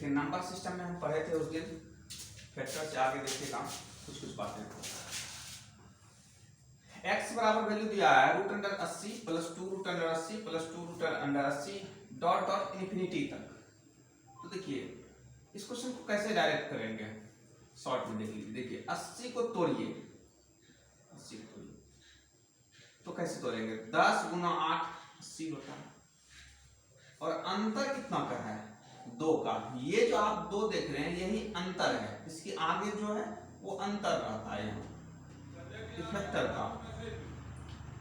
देखिए number system में हम पढ़े थे उस दिन, फैक्टर से आगे देखिएगा कुछ बातें। x बराबर वैल्यू दिया है root under 80 plus 2 root under 80 plus 2 root under 80 dot dot infinity तक। तो देखिए इस क्वेश्चन को कैसे डायरेक्ट करेंगे, शॉर्ट में देख लीजिए। देखिए 80 को तोड़िए, 80 को तोड़िए तो कैसे तोड़ेंगे, 10 गुना 8 80 होता है, और अंतर कितना का है, 2 का। ये जो आप 2 देख रहे हैं यही अंतर है, इसके आगे जो है वो अंतर रहता है यहाँ फैक्टर का।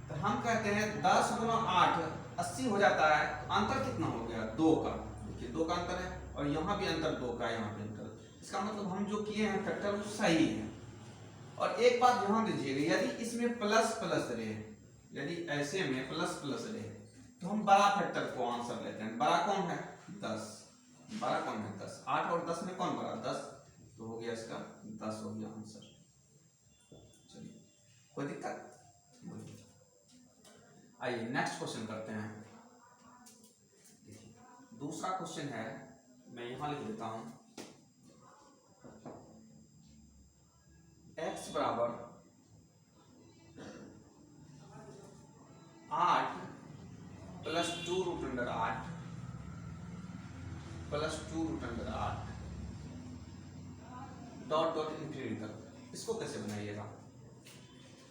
तो हम कहते हैं 10 गुना 8 80 हो जाता है, अंतर कितना हो गया, 2 का। देखिए 2 का अंतर है, और यहाँ भी अंतर 2 का, यहाँ भी अंतर। इसका मतलब हम जो किए हैं फैक्टर वो सही है। और एक बात ध्यान दीजिएगा, यदि इसमें प्लस प्लस रहे, यदि ऐसे में प्लस प्लस रहे तो हम बड़ा फैक्टर को आंसर लेते हैं। बड़ा कौन है, 10। बड़ा कौन है, 10। 8 और 10 में कौन बड़ा, 10। तो हो गया इसका 10 हो गया आंसर। चलिए कोई दिक्कत, आइए नेक्स्ट क्वेश्चन करते हैं। देखिए दूसरा क्वेश्चन है, मैं यहां लिख देता हूं, x बराबर 8 plus 2 root under 8 plus 2 root under 8 dot dot infinity तक। इसको कैसे बनाइएगा,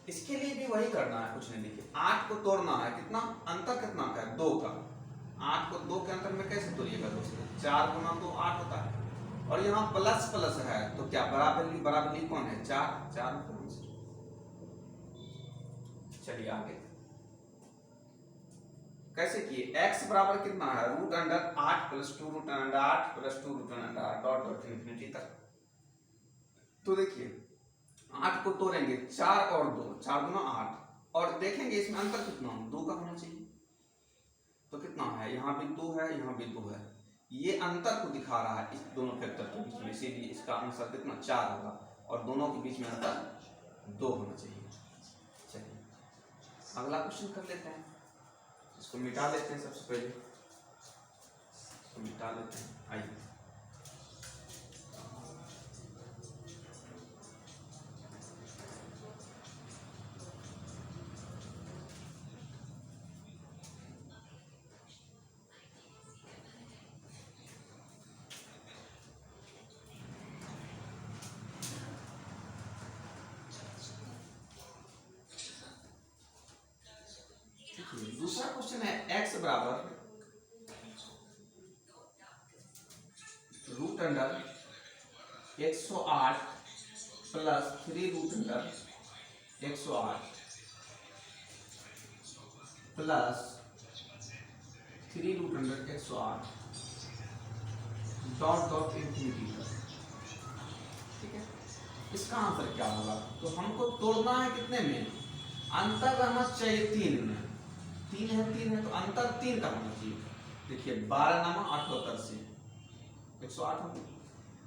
इसके लिए भी वही करना है, कुछ नहीं। देखिए 8 को तोड़ना है, कितना अंतर कितना का है, 2 का। 8 को 2 के अंतर में कैसे तोड़िएगा दोस्तों, 4 गुना 2 8 होता है, और यहाँ प्लस प्लस है तो क्या बराबरी कौन है, 4 4। चलिए आगे कैसे किए, x बराबर कितना है, root under 8 plus 2 root under 8 plus 2 root under 8 dot dot infinity तक। तो देखिए 8 को तोड़ेंगे, 4 और 2, 4 गुना 8, और देखेंगे इसमें अंतर कितना, 2 का होना चाहिए। तो कितना है, यहाँ भी 2 है, यहाँ भी 2 है, ये अंतर को दिखा रहा है इस दोनों फैक्टर के बीच में, इसीलिए इसका आंसर कितना 4 होगा, और दोनों के बीच में अंतर 2 होना चाहिए। चलिए अगला क्वेश्चन कर लेते हैं, इसको मिटा लेते हैं। सबसे पहले इसको मिटा लेते हैं, आइए। दूसरा क्वेश्चन है, x बराबर root under 108 plus 3 root under 108 plus 3 root under 108 dot dot infinity तक। ठीक है, इसका आंसर क्या होगा, तो हमको तोड़ना है कितने में, अंतर रहना चाहिए 3 में। 3 है तो अंतर 3 का होना चाहिए। देखिए 12 नामा 78 से 108 हो गया,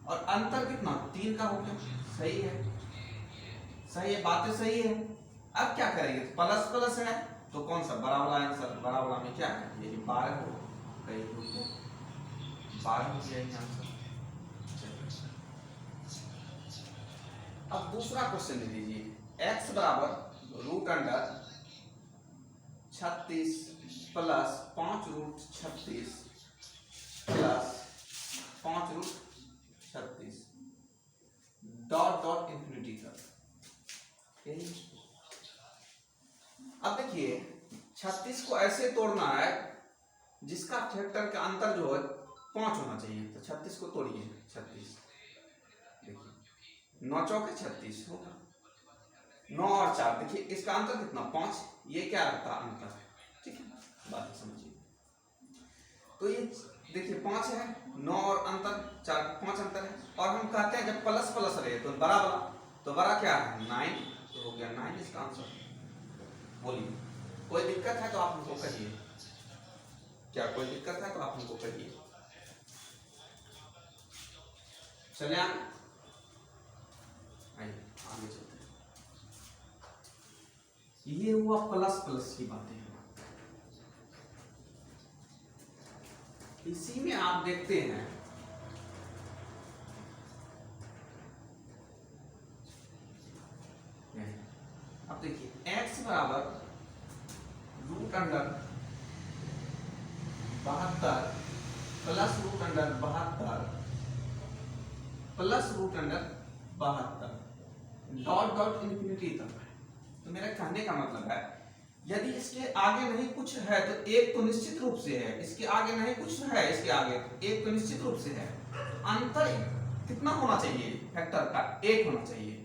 और अंतर कितना 3 का हो गया। सही है, सही है, बातें सही है। अब क्या करेंगे, प्लस प्लस है तो कौन सा बड़ा वाला आंसर, बड़ा वाला में क्या है, ये 12 हो, 12 हो गया आंसर। अब दूसरा क्वेश्चन ले लीजिए, x बराबर root under 36 plus 5 root 36 plus 5 root 36 dot dot infinity तक। अब देखिए 36 को ऐसे तोड़ना है जिसका फैक्टर का अंतर जो है 5 होना चाहिए। तो 36 को तोड़िए, 36 देखिए 9 चौके 36 होगा, 9 और 4 देखिए इसका अंतर कितना 5, ये क्या रहता है अंतर। ठीक है, बात समझिए। तो ये देखिए 5 है, 9 और अंतर 4, 5 अंतर है, और हम कहते हैं जब प्लस प्लस रहे तो बड़ा वाला, तो बड़ा क्या है 9, तो हो गया 9 इसका आंसर। बोलिए कोई दिक्कत है तो आप हमको कहिए, क्या कोई दिक्कत है तो आप हमको कहिए। चले आगे चलते हैं। ये हुआ प्लस प्लस की बातें हैं। इसी में आप देखते हैं बराबर root under 72 plus root under 72 plus root under 72 dot dot infinity तक। तो मेरा कहने का मतलब है यदि इसके आगे नहीं कुछ है तो एक तो निश्चित रूप से है, इसके आगे नहीं कुछ है, इसके आगे तो एक तो निश्चित रूप से है। अंतर कितना होना चाहिए फैक्टर का? एक होना चाहिए।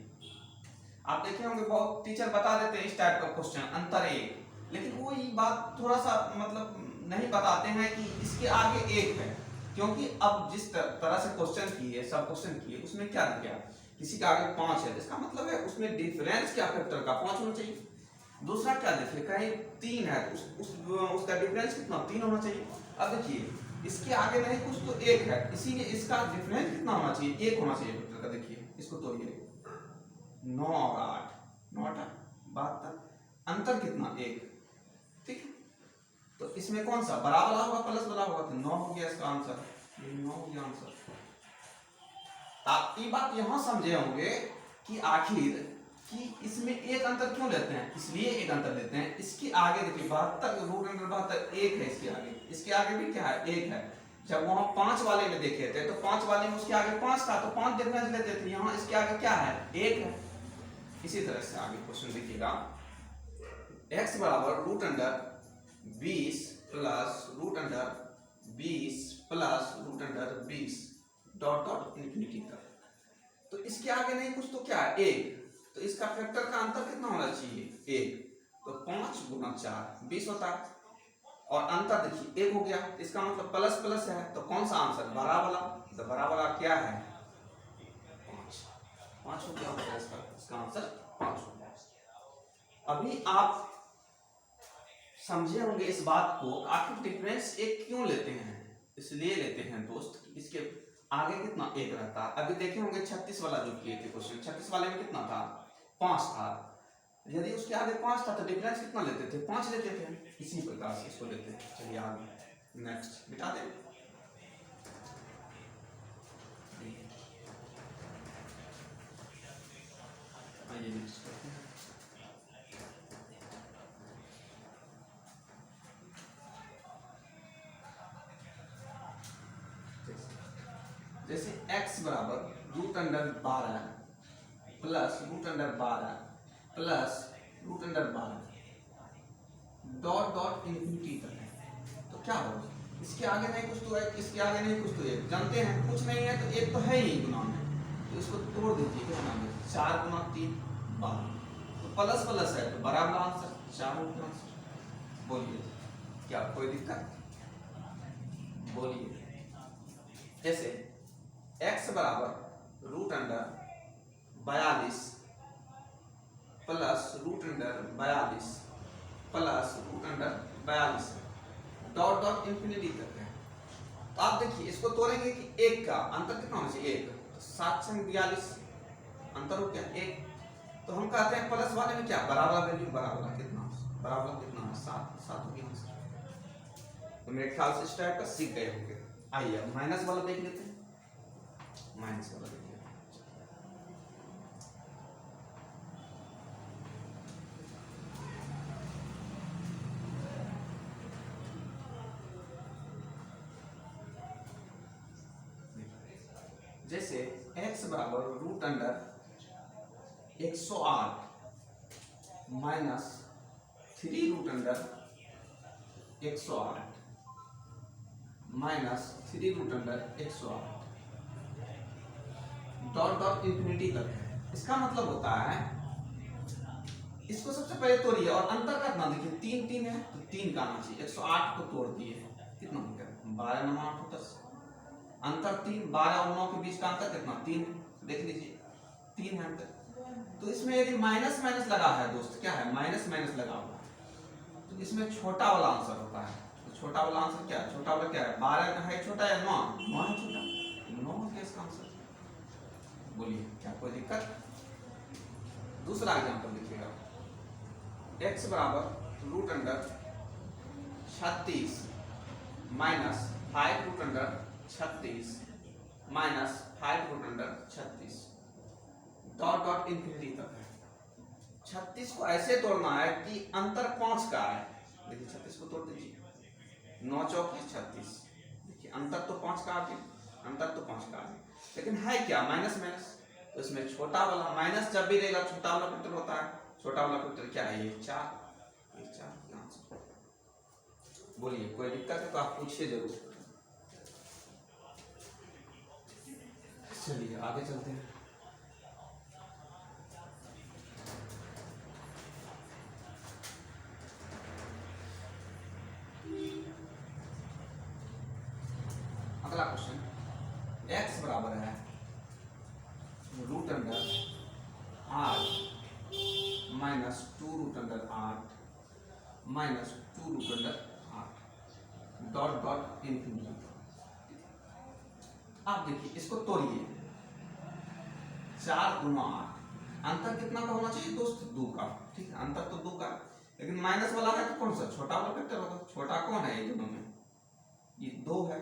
आप देखे होंगे बहुत टीचर बता देते हैं इस टाइप का क्वेश्चन अंतर एक, लेकिन वो ये बात थोड़ा सा मतलब नहीं बताते हैं कि इसके आगे एक है, क्योंकि अब जिस तरह से क्वेश्चन किए सब क्वेश्चन किए उसमें क्या दिया, किसी का आगे 5 है, इसका मतलब है उसमें डिफरेंस क्या फैक्टर का 5 होना चाहिए। दूसरा क्या देखिए कहीं 3 है तो उसका डिफरेंस कितना 3 होना चाहिए। अब देखिए इसके आगे नहीं कुछ तो एक है, इसीलिए इसका डिफरेंस कितना होना चाहिए 1 होना चाहिए फैक्टर का। देखिए इसको तोड़िए 9 और 8 9 8 72 अंतर कितना 1, ठीक है। तो इसमें कौन सा बड़ा वाला होगा प्लस वाला होगा, तो 9 हो गया इसका आंसर, ये 9 हो गया आंसर। आप ये बात यहां समझे होंगे कि आखिर कि इसमें एक अंतर क्यों लेते हैं, इसलिए एक अंतर लेते हैं। इसके आगे देखिए 72 रूट अंडर 72 एक है, इसके आगे भी क्या है 1 है। जब वहां 5 वाले में देखे थे तो 5 वाले में उसके आगे 5 था तो 5 डिफरेंस लेते थे, यहाँ इसके आगे क्या है 1 है। इसी तरह से आगे क्वेश्चन देखिएगा x बराबर root under 20 plus root under 20 plus root under 20 dot dot infinity तक। तो इसके आगे नहीं कुछ तो क्या है 1, तो इसका फैक्टर का अंतर कितना होना चाहिए 1, तो 5 गुना 4 20 होता है, और अंतर देखिए 1 हो गया, इसका मतलब प्लस प्लस है, तो कौन सा आंसर बड़ा वाला, तो बड़ा वाला क्या है 5 हो गया इसका आंसर 5 हो गया। अभी आप समझे होंगे इस बात को आखिर डिफरेंस एक क्यों लेते हैं, इसलिए लेते हैं दोस्त इसके आगे कितना 1 रहता है। अभी देखे होंगे 36 वाला जो किए थे क्वेश्चन, 36 वाले में कितना था 5 था, यदि उसके आगे 5 था तो डिफरेंस कितना लेते थे 5 लेते थे, इसी प्रकार से इसको लेते हैं। चलिए आगे नेक्स्ट मिटा दें। आइए नेक्स्ट करते हैं। जैसे x बराबर root under 12 plus root under 12 plus root under 12 dot dot infinity तक है, तो क्या होगा इसके आगे नहीं कुछ तो एक, इसके आगे नहीं कुछ तो एक, जानते हैं कुछ नहीं है तो एक तो है ही गुना में, तो इसको तोड़ दीजिए कितना में 4 गुना 3 12, तो प्लस प्लस है तो बड़ा वाला आंसर 4 हो गया आंसर। बोलिए क्या कोई दिक्कत, बोलिए। जैसे x बराबर root under 42 plus root under 42 plus root under 42 dot dot infinity तक है। तो आप देखिए इसको तोड़ेंगे कि 1 का अंतर कितना होना चाहिए 1, तो 7 से 42 अंतर हो गया 1, तो हम कहते हैं प्लस वाले में क्या बड़ा वाला वैल्यू, बड़ा वाला कितना 7 7 हो गया। तो मेरे ख्याल से इस टाइप का सीख गए होंगे। आइए माइनस वाला देख लेते हैं, माइनस वाला देखिए जैसे x बराबर root under 108 minus 3 root under 108 minus 3 root under 108 dot dot infinity तक है। इसका मतलब होता है इसको सबसे पहले तोड़िए और अंतर कितना देखिए 3 3 है तो 3 का आना चाहिए, 108 को तोड़ दिए कितना हो गया 12 9 8 10, अंतर 3 12 और 9 के बीच का अंतर कितना 3, देख लीजिए 3 है अंतर। तो इसमें यदि माइनस माइनस लगा है दोस्त, क्या है माइनस माइनस लगा हुआ, तो इसमें छोटा वाला आंसर होता है। तो छोटा वाला आंसर क्या है, छोटा वाला क्या है 12 का है छोटा या 9 है छोटा, 9 है इसका आंसर। बोलिए क्या कोई दिक्कत। दूसरा एग्जांपल देखिएगा x बराबर root under 36 minus 5 root under 36 minus 5 root under 36 dot dot infinity तक है। 36 को ऐसे तोड़ना है कि अंतर 5 का है। देखिए 36 को तोड़ दीजिए, 9 चौक 36। देखिए अंतर तो 5 का आ गया, अंतर तो 5 का आ गया, लेकिन है क्या माइनस माइनस। तो इसमें छोटा वाला माइनस जब भी रहेगा छोटा वाला फैक्टर होता है। छोटा वाला फैक्टर क्या है? ये 4। ये 4 बोलिए, कोई दिक्कत है तो आप पूछिए जरूर। चलिए आगे चलते हैं। अगला क्वेश्चन, x बराबर है root under 8 minus 2 root under 8 minus 2 root under 8 dot dot infinity. आप देखिए इसको तोड़िए, 4 गुना 8, अंतर कितना का होना चाहिए दोस्त? 2 का। ठीक है, अंतर तो 2 का, लेकिन माइनस वाला है तो कौन सा छोटा वाला फैक्टर होगा। छोटा कौन है ये दोनों में? ये 2 है,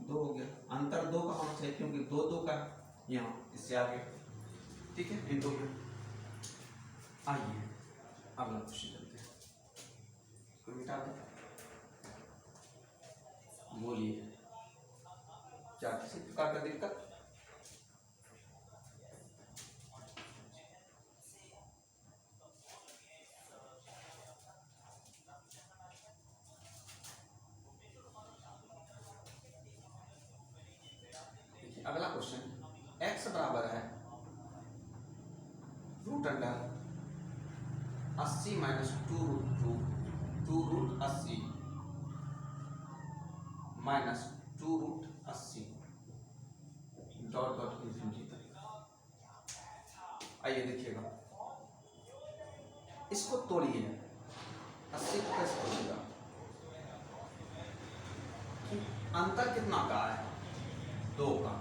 2 हो गया। अंतर 2 का होना चाहिए क्योंकि 2 2 का यहाँ इससे आगे। ठीक है, इन 2 में। आइए अगला क्वेश्चन चलते हैं। कोई मिटा दो, बोलिए क्या किसी प्रकार का दिक्कत? अगला क्वेश्चन, x बराबर है root under 80 minus 2 root 80 minus 2 root 80 dot dot infinity तक। आइए देखिएगा, इसको तोड़िए। 80 को कैसे तोड़िएगा? अंतर कितना का है? 2 का।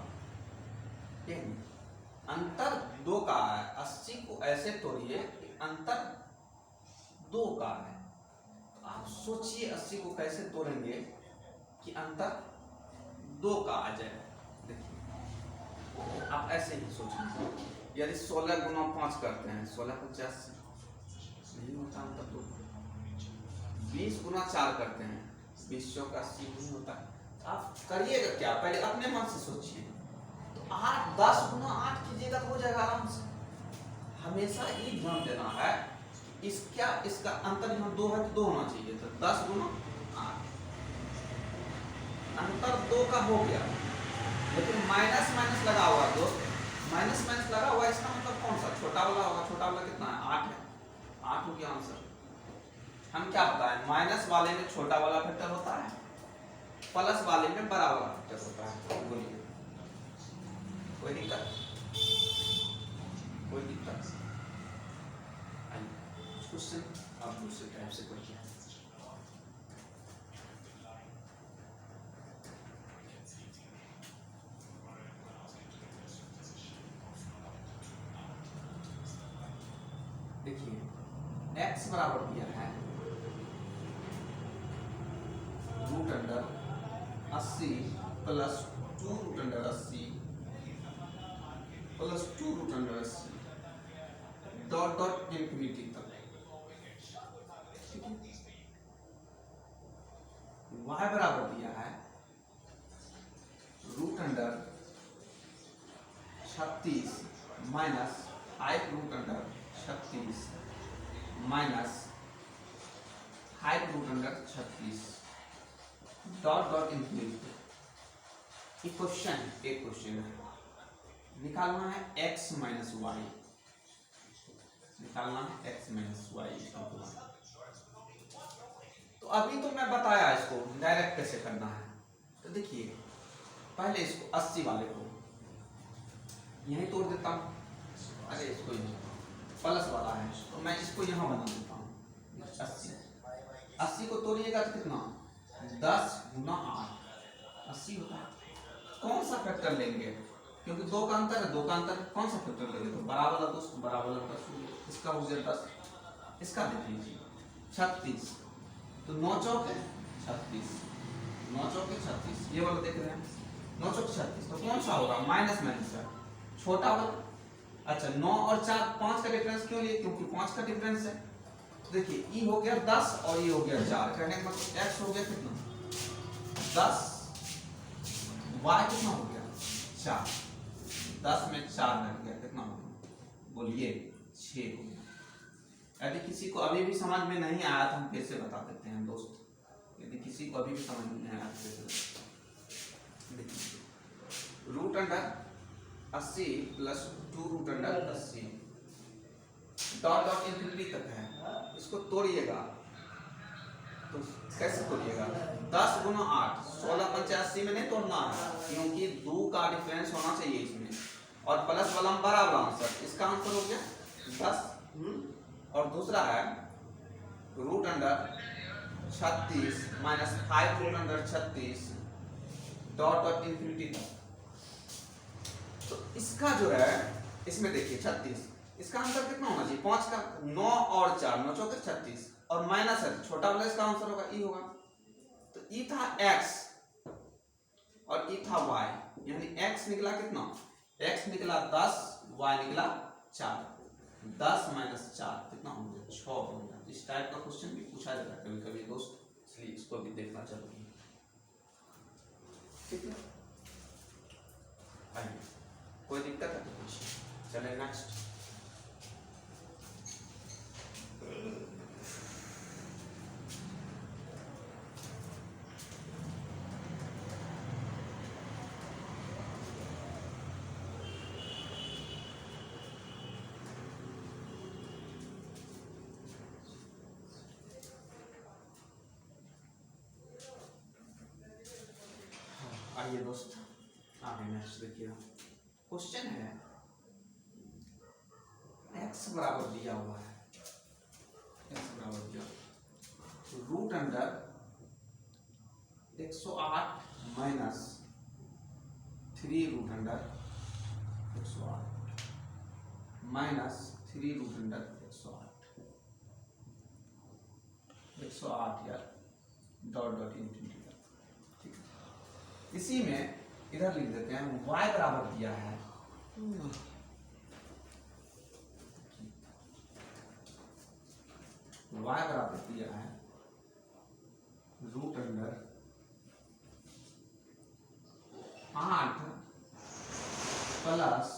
अंतर 2 का है, 80 को ऐसे तोड़िए कि अंतर 2 का है। तो आप सोचिए 80 को कैसे तोड़ेंगे कि अंतर 2 का आ जाए। देखिए आप ऐसे ही सोचिए, यदि 16 गुना 5 करते हैं 16 50 नहीं होता अंतर 2। 20 गुना 4 करते हैं 20 चौक 80 नहीं होता। आप करिएगा क्या, पहले अपने मन से सोचिए। 8 10 गुना 8 कीजिएगा तो हो जाएगा आराम से। हमेशा ये ध्यान देना है इसका अंतर यहाँ 2 है तो 2 होना चाहिए। तो 10 गुना 8 अंतर 2 का हो गया, लेकिन माइनस माइनस लगा हुआ दोस्त, माइनस माइनस लगा हुआ। इसका मतलब कौन सा? छोटा वाला होगा। छोटा वाला कितना है? 8 है। 8 हो गया आंसर। हम क्या बताएं, माइनस वाले में छोटा वाला फैक्टर होता है, प्लस वाले में बड़ा वाला फैक्टर होता है। बोलिए कोई दिक्कत? कोई दिक्कत? क्वेश्चन आप दूसरे टाइप से करिए। देखिए x बराबर दिया है root under 80 plus 2 root under 80 plus 2 root under 80 dot dot infinity तक। y बराबर दिया है root under 36 minus 5 root under 36 minus 5 root under 36 dot dot infinity. एक क्वेश्चन है, निकालना है x माइनस वाई, निकालना है x माइनस वाई। तो अभी तो मैं बताया इसको डायरेक्ट कैसे करना है। तो देखिए पहले इसको 80 वाले को यहीं तोड़ देता हूँ। अरे इसको प्लस वाला है तो मैं इसको यहाँ बना देता हूँ 80 को तोड़िएगा तो कितना? 10 गुना 8 80 होता है। कौन सा फैक्टर लेंगे? क्योंकि 2 का अंतर है, 2 का अंतर कौन सा फैक्टर लेंगे? तो बड़ा वाला दोस्त, बड़ा वाला 10, इसका हो गया 10, इसका देख लीजिए 36, तो 9 चौक है 36, 9 चौक है 36, ये वाला देख रहे हैं 9 चौक 36। तो कौन सा होगा? माइनस माइनस है, छोटा वाला अच्छा 9 और 4 5 का डिफरेंस क्यों लिए? क्योंकि 5 का डिफरेंस है। देखिए ई हो गया 10 और ये हो गया 4, कहने का मतलब x हो गया कितना 10, y कितना हो गया 4, 10 में 4 घट गया कितना हो गया बोलिए 6 हो गया। यदि किसी को अभी भी समझ में नहीं आया तो हम फिर से बता देते हैं दोस्त, यदि किसी को अभी भी समझ में नहीं आया तो फिर से देखिए root under 80 plus 2 root under 80 dot dot infinity तक है, इसको तोड़िएगा तो कैसे तोड़िएगा 10 गुना 8 16 पंचे 80 में नहीं तोड़ना है क्योंकि 2 का डिफरेंस होना चाहिए इसमें, और प्लस वाला बराबर आंसर, इसका आंसर हो गया 10। और दूसरा है root under 36 minus 5 root under 36 dot dot infinity तक। तो इसका जो है इसमें देखिए 36, इसका आंसर कितना होना चाहिए 5 का 9 और 4 9 चौके 36 और माइनस है छोटा वाला इसका आंसर होगा ई होगा। तो ई था x और ई था y, यानी x निकला कितना x निकला 10 y निकला 4, 10 माइनस 4 कितना हो गया 6 हो गया। इस टाइप का क्वेश्चन भी पूछा जाता है कभी कभी दोस्त, इसलिए इसको भी देखना जरूरी है। ठीक है आइए कोई दिक्कत है तो पूछिए, चले नेक्स्ट। आइए दोस्त आगे नेक्स्ट देखिए क्वेश्चन है x बराबर दिया हुआ है, x बराबर दिया root under 108 minus 3 root under 108 minus 3 root under 108 यार डॉट डॉट इंफिनिटी। इसी में इधर लिख देते हैं y बराबर दिया है y बराबर दिया है root under 8 plus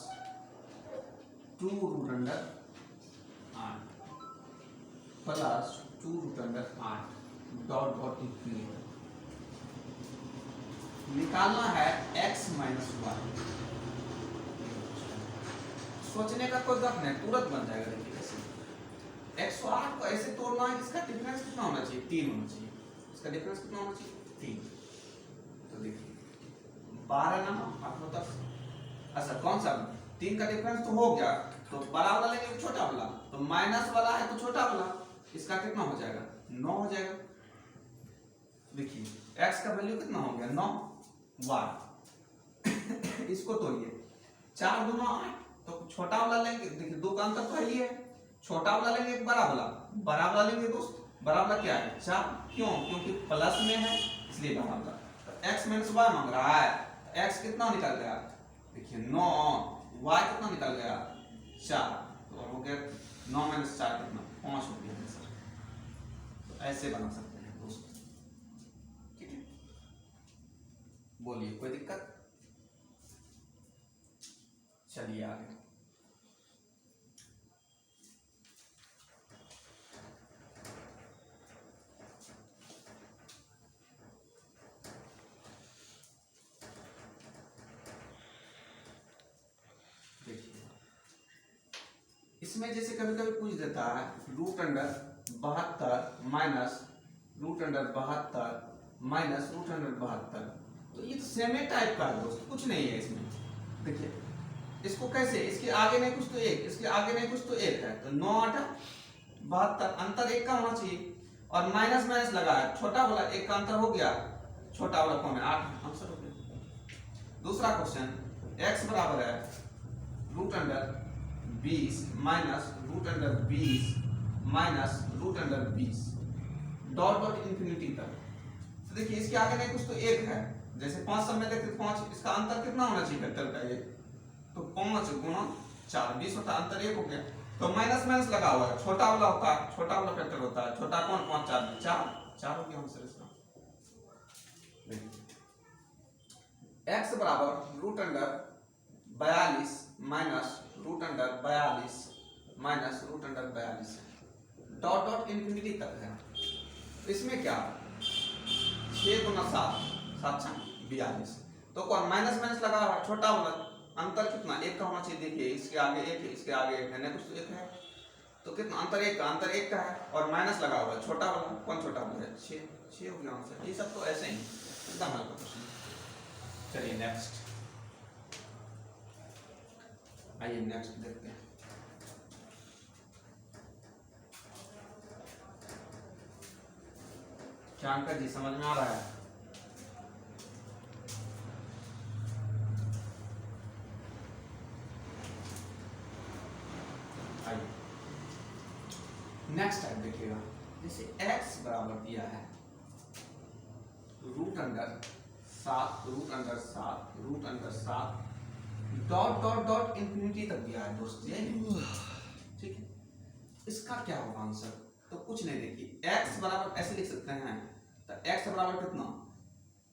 2 root under 8 plus 2 root under 8 dot dot infinity. निकालना है x माइनस वाई, सोचने का कोई वक्त नहीं तुरंत बन जाएगा। देखिए कैसे 108 को ऐसे तोड़ना है, इसका डिफरेंस कितना होना चाहिए 3 होना चाहिए, इसका डिफरेंस कितना होना चाहिए 3। तो देखिए 12 ना 8 10, अच्छा कौन सा 3 का डिफरेंस तो हो गया, तो बड़ा वाला लेंगे छोटा वाला, तो माइनस वाला है तो छोटा वाला, इसका कितना हो जाएगा 9 हो जाएगा। देखिए x का वैल्यू कितना हो गया 9 y इसको तोड़िए 4 दूना 8, तो छोटा वाला लेंगे, देखिए 2 का अंतर तो है ही है, छोटा वाला लेंगे एक बड़ा वाला लेंगे दोस्त, बड़ा वाला क्या है 4, क्यों क्योंकि प्लस में है इसलिए बड़ा वाला। तो x माइनस y मांग रहा है, x कितना निकल गया देखिए 9, y कितना निकल गया 4, तो हो गया 9 माइनस 4 कितना 5 हो गया आंसर। तो ऐसे बना सकते हैं दोस्त, ठीक है बोलिए कोई दिक्कत। चलिए आगे देखिए, इसमें जैसे कभी कभी पूछ देता है root under 72 minus root under 72 minus root under 72, तो ये तो सेम ही टाइप का है दोस्त, कुछ नहीं है इसमें। देखिए इसको कैसे, इसके आगे नहीं कुछ तो एक, इसके आगे नहीं कुछ तो एक है, तो 9 8 72, अंतर एक का होना चाहिए, और माइनस माइनस लगा है, छोटा वाला एक का अंतर हो गया, छोटा वाला कौन है 8, आंसर हो गया। दूसरा क्वेश्चन x बराबर है root under 20 minus root under 20 minus root under 20 dot dot infinity तक। तो देखिए इसके आगे नहीं कुछ तो एक है, जैसे 5 सब में देखते 5, इसका अंतर कितना होना चाहिए वेक्टर का ये, तो 5 गुना 4 20 होता, अंतर 1 हो गया। तो माइनस माइनस लगा हुआ है, छोटा वाला होता है, छोटा वाला फैक्टर होता है, छोटा कौन 5 4 में 4 4 हो गया आंसर इसका। x बराबर root under 42 minus root under 42 minus root under 42 dot dot infinity तक है। इसमें क्या 6 गुना 7 7 42, तो कौन माइनस माइनस लगा हुआ है, छोटा वाला, अंतर कितना 1 का होना चाहिए। देखिए इसके आगे 1 है, इसके आगे 1 है, नहीं कुछ तो 1 है, तो कितना अंतर 1 का, अंतर 1 का है, और माइनस लगा हुआ है, छोटा वाला कौन छोटा वाला है 6 6 हो गया आंसर। ये सब तो ऐसे ही एकदम हल्का क्वेश्चन। चलिए नेक्स्ट, आइए नेक्स्ट देखते हैं। क्या अंकल जी समझ में आ रहा है? आइए नेक्स्ट टाइप देखिएगा। जैसे x बराबर दिया है root under 7 root under 7 root under 7 dot dot dot infinity तक दिया है दोस्त, ये ठीक है। इसका क्या होगा आंसर? तो कुछ नहीं, देखिए x बराबर ऐसे लिख सकते हैं, तो x बराबर कितना,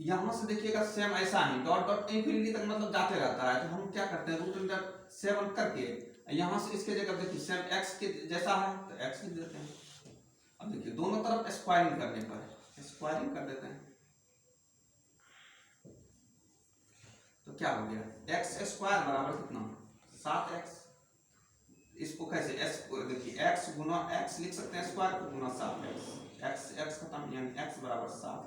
यहां से देखिएगा सेम ऐसा ही डॉट डॉट इंफिनिटी तक मतलब जाते रहता है, तो हम क्या करते हैं रूट अंडर 7 करके यहां से इसके जगह देखिए सेम x के जैसा है तो x लिख देते हैं। अब देखिए दोनों तरफ स्क्वायरिंग करने पर स्क्वायरिंग कर देते हैं, तो क्या हो गया x स्क्वायर बराबर कितना 7x। इसको कैसे s को देखिए x गुना x लिख सकते हैं, स्क्वायर को गुना 7x, x x खत्म, यानी x बराबर 7।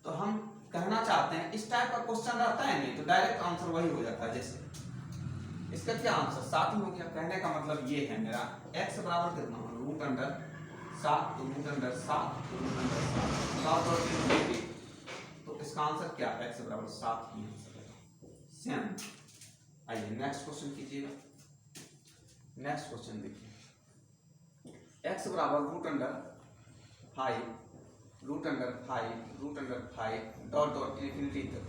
तो हम कहना चाहते हैं इस टाइप का क्वेश्चन रहता है नहीं तो डायरेक्ट आंसर वही हो जाता है, जैसे इसका क्या आंसर 7 ही हो गया। कहने का मतलब ये है मेरा x बराबर कितना रूट अंडर 7 तो रूट अंडर 7 तो रूट अंडर 7 और इनफिनिटी, तो इसका आंसर क्या x बराबर 7 ही आंसर है सेम। आइए नेक्स्ट क्वेश्चन कीजिएगा। नेक्स्ट क्वेश्चन देखिए x बराबर root under 5 root under 5 root under 5 dot dot infinity तक,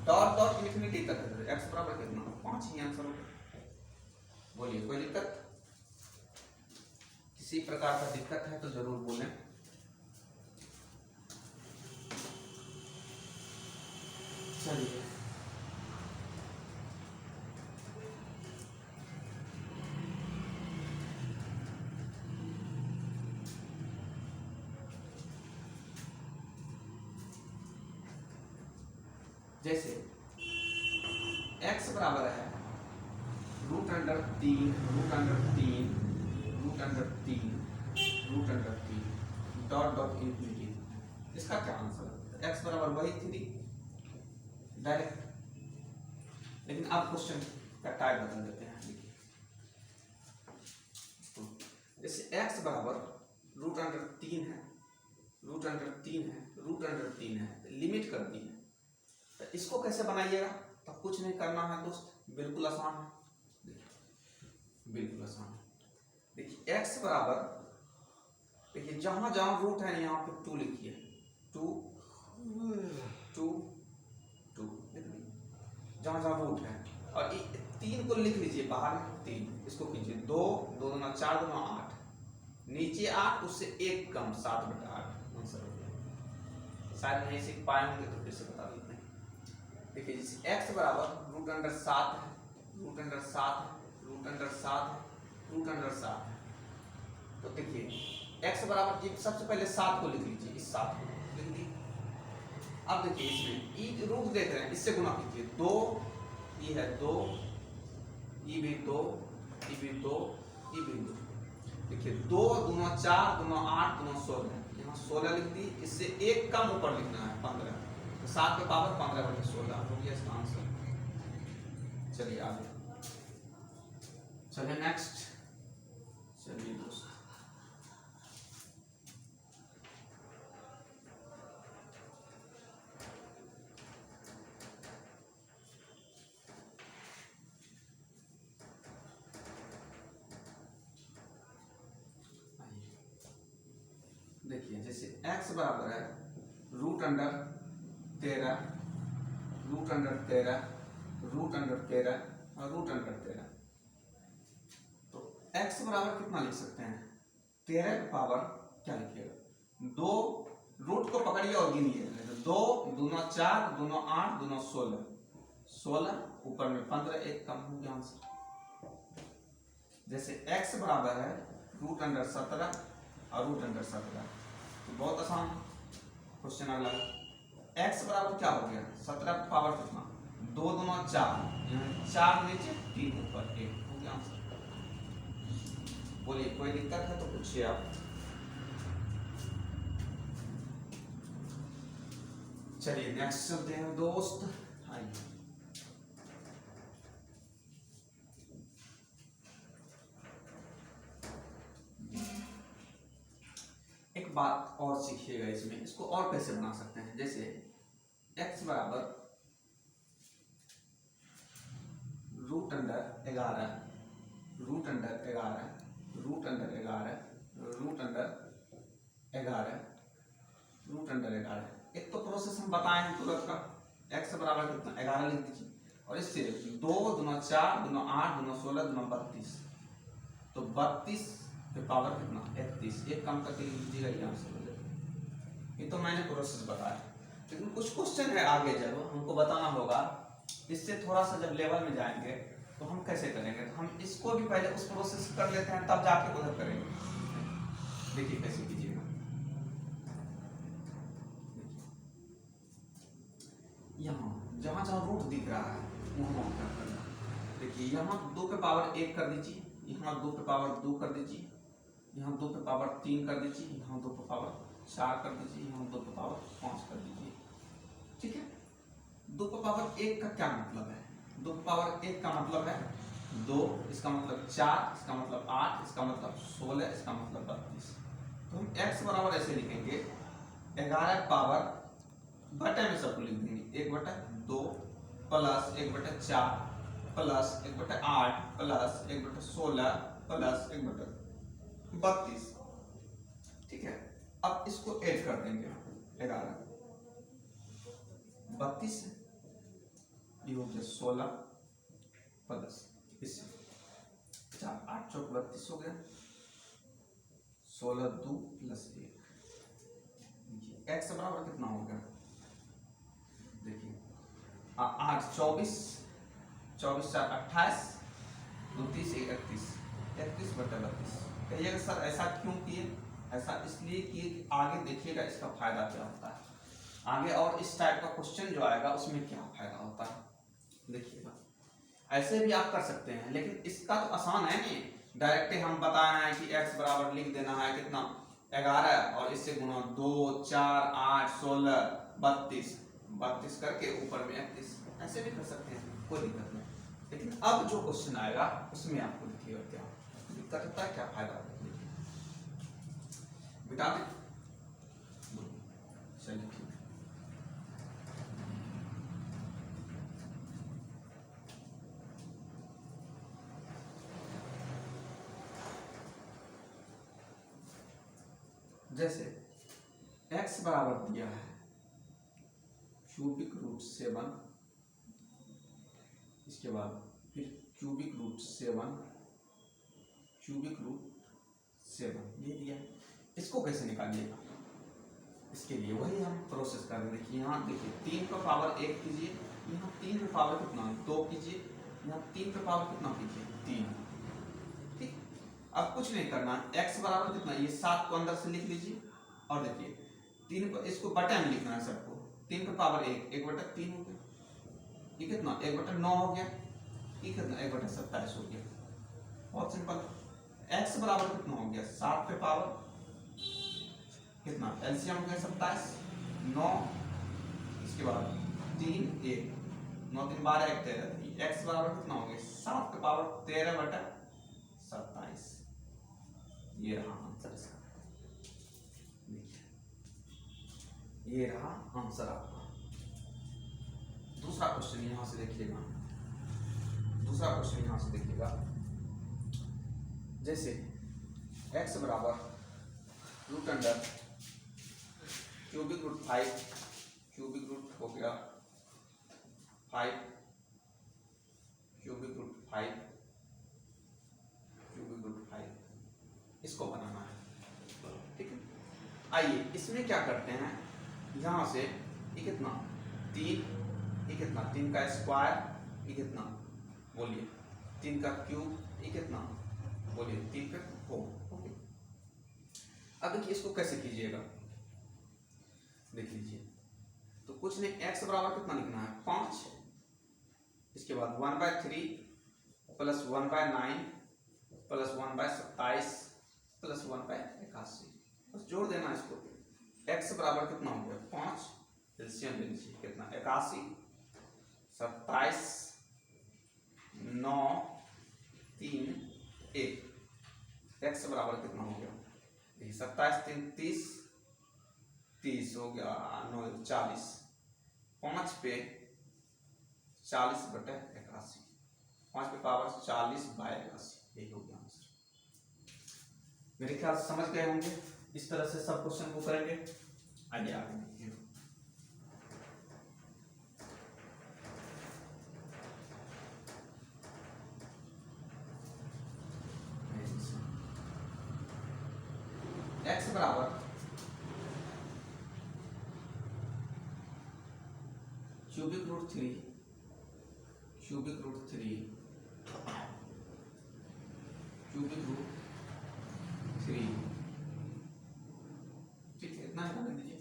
डॉट डॉट इनफिनिटी तक है, x बराबर कितना 5 ही आंसर होगा। बोलिए कोई दिक्कत, किसी प्रकार का दिक्कत है तो जरूर बोलें। चलिए जैसे x बराबर है root under 3 root under 3 root under 3 root under 3 dot dot infinity, इसका क्या आंसर है? x बराबर वही 3 डायरेक्ट, लेकिन आप क्वेश्चन का टाइप बता देते हैं। जैसे x बराबर रूट अंडर 3 है, रूट अंडर 3 है, रूट अंडर 3 है, लिमिट कर दी है, तो इसको कैसे बनाइएगा? तो कुछ नहीं करना है दोस्त, बिल्कुल आसान है, देखिए बिल्कुल आसान है। देखिए x बराबर, देखिए जहां जहां रूट है यहाँ पे 2 लिखिए, 2 2 2 जहां जहां रूट है, और 3 को लिख लीजिए बाहर, 3 इसको कीजिए 2 2 दूना 4 दूना 8, नीचे 8 उससे 1 कम 7/8 आंसर हो गया। शायद नहीं सीख पाए होंगे तो फिर से बता देते हैं। देखिए जैसे x बराबर रूट अंडर 7 है, रूट अंडर 7 है, रूट अंडर 7 है, रूट अंडर 7 है, तो देखिए x बराबर ये सबसे पहले 7 को लिख लीजिए, इस 7 को लिख लीजिए। अब देखिए इसमें ये रूट देख रहे हैं, इससे गुना कीजिए, 2 ये है 2, ये भी 2, ये भी 2, ये भी 2, देखिए 2 दूना 4 दूना 8 दूना 16, यहाँ 16 लिख दी, इससे 1 कम ऊपर लिखना है 15, तो 7 के पावर 15/16 हो गया इसका आंसर। चलिए आगे, चलिए नेक्स्ट, चलिए दोस्त देखिए जैसे x बराबर है root under 13 root under 13 root under 13 और रूट अंडर 13, x बराबर कितना लिख सकते हैं, 13 का पावर क्या लिखिएगा, 2 रूट को पकड़िए और गिनिए, 2 दूना 4 दूना 8 दूना 16, 16 ऊपर में 15, एक कम हो गया आंसर। जैसे x बराबर है √17 और √17, तो बहुत आसान क्वेश्चन अगला। x बराबर क्या हो गया, 17 का पावर कितना, 2 दूना 4, 4 नीचे 3 ऊपर, 1 हो गया आंसर। बोलिए कोई दिक्कत है तो पूछिए आप। चलिए नेक्स्ट चलते हैं दोस्त, आइए। एक बात और सीखिएगा इसमें, इसको और कैसे बना सकते हैं। जैसे x बराबर √11 √11 √11 एक तो प्रोसेस हम बताए हैं तुरंत का, x बराबर कितना 11 लिख दीजिए, और इससे 2 दूना 4 दूना 8 दूना 16 दूना 32, तो 32 पे पावर कितना 31, एक कम करके लिख दीजिएगा, ये आंसर हो जाएगा। ये तो मैंने प्रोसेस बताया, लेकिन कुछ क्वेश्चन है आगे जब हमको बताना होगा, इससे थोड़ा सा जब लेवल में जाएंगे तो हम कैसे करेंगे, तो हम इसको भी पहले उस प्रोसेस कर लेते हैं तब जाके उधर करेंगे। देखिए कैसे कीजिएगा, यहाँ जहाँ जहाँ रूट दिख रहा है वहाँ क्या करना, देखिए यहाँ 2 पे पावर 1 कर दीजिए, यहाँ 2 पे पावर 2 कर दीजिए, यहाँ 2 पे पावर 3 कर दीजिए, यहाँ 2 पे पावर 4 कर दीजिए, यहाँ 2 पे पावर 5 कर दीजिए। ठीक है, 2 पे पावर 1 का क्या मतलब है, 2 पे पावर 1 का मतलब है 2, इसका मतलब 4, इसका मतलब 8, इसका मतलब 16, इसका मतलब 32। तो हम x बराबर ऐसे लिखेंगे, 11 पावर बटे में सबको लिख देंगे, 1/2 प्लस 1/4 प्लस 1/8 प्लस 1/16 प्लस 1/32। ठीक है, अब इसको ऐड कर देंगे, 11 32 ये हो गया 16 प्लस इससे 4 8 चौक 32 हो गया, 16 2 प्लस 1, x बराबर कितना हो गया, देखिए 8 24 24 4 28 2 30 31 31/32। कहिएगा सर ऐसा क्यों किए, ऐसा इसलिए किए कि आगे देखिएगा इसका फायदा क्या होता है, आगे और इस टाइप का क्वेश्चन जो आएगा उसमें क्या फायदा होता है, देखिएगा। ऐसे भी आप कर सकते हैं, लेकिन इसका तो आसान है नहीं, डायरेक्ट हम बताना है कि x बराबर लिख देना है कितना 11 और इससे गुना 2 4 8 16 32 करके ऊपर में 31, ऐसे भी कर सकते हैं, कोई दिक्कत नहीं। लेकिन अब जो क्वेश्चन आएगा उसमें आपको देखिएगा क्या दिक्कत होता है, क्या फायदा होता है, बिता दें। चलिए ठीक है, जैसे x बराबर दिया है √7, इसके बाद फिर √7 ये दिया, इसको कैसे निकालिएगा, इसके लिए वही हम प्रोसेस कर रहे हैं। यहाँ देखिए 3 का पावर 1 कीजिए, यहाँ 3 का पावर कितना 2 कीजिए, यहाँ 3 का पावर कितना कीजिए 3। ठीक, अब कुछ नहीं करना, x बराबर कितना, ये 7 को अंदर से लिख लीजिए, और देखिए 3 को इसको बटे में लिखना है सबको, 3 का पावर 1 1/3 हो गया, ये कितना 1/9 हो गया, ये कितना 1/27 हो गया, बहुत सिंपल। x बराबर कितना हो गया 7 पे पावर कितना, एलसीएम हो गया 27 9, इसके बाद 3 1 9 3 12 1 13, x बराबर कितना हो गया 7 पे पावर 13/27, ये रहा आंसर इसका, ये रहा आंसर आपका। दूसरा क्वेश्चन यहां से देखिएगा, दूसरा क्वेश्चन यहां से देखिएगा, जैसे x बराबर √5 क्यूबिक रूट हो गया 5 क्यूबिक रूट 5 आइए इसमें क्या करते हैं, यहाँ से ये कितना 3, ये कितना 3 का स्क्वायर, ये कितना बोलिए 3 का क्यूब, ये कितना बोलिए 3 का 4। ओके, अब देखिए इसको कैसे कीजिएगा, देख लीजिए। तो कुछ नहीं, x बराबर कितना लिखना है 5, इसके बाद 1/3 प्लस 1/9 प्लस 1/27 प्लस 1/81, बस जोड़ देना इसको। x बराबर कितना हो गया 5, एलसीएम ले लीजिए कितना 81, 27, 9, 3, 1, x बराबर कितना हो गया, देखिए 27 3 30, 30 हो गया 9 40, 5 पे 40/81, 5 पे पावर 40/81, यही हो गया आंसर। मेरे ख्याल से समझ गए होंगे, इस तरह से सब क्वेश्चन को करेंगे। आइए आगे देखिए, x बराबर क्यूबिक रूट 3 क्यूबिक रूट 3 ठीक है, इतना ध्यान दीजिए।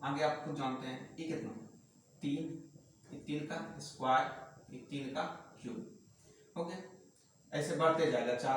आगे आप खुद जानते हैं ये कितना 3, ये 3 का स्क्वायर, ये 3 का क्यूब। ओके, ऐसे बढ़ते जाएगा 4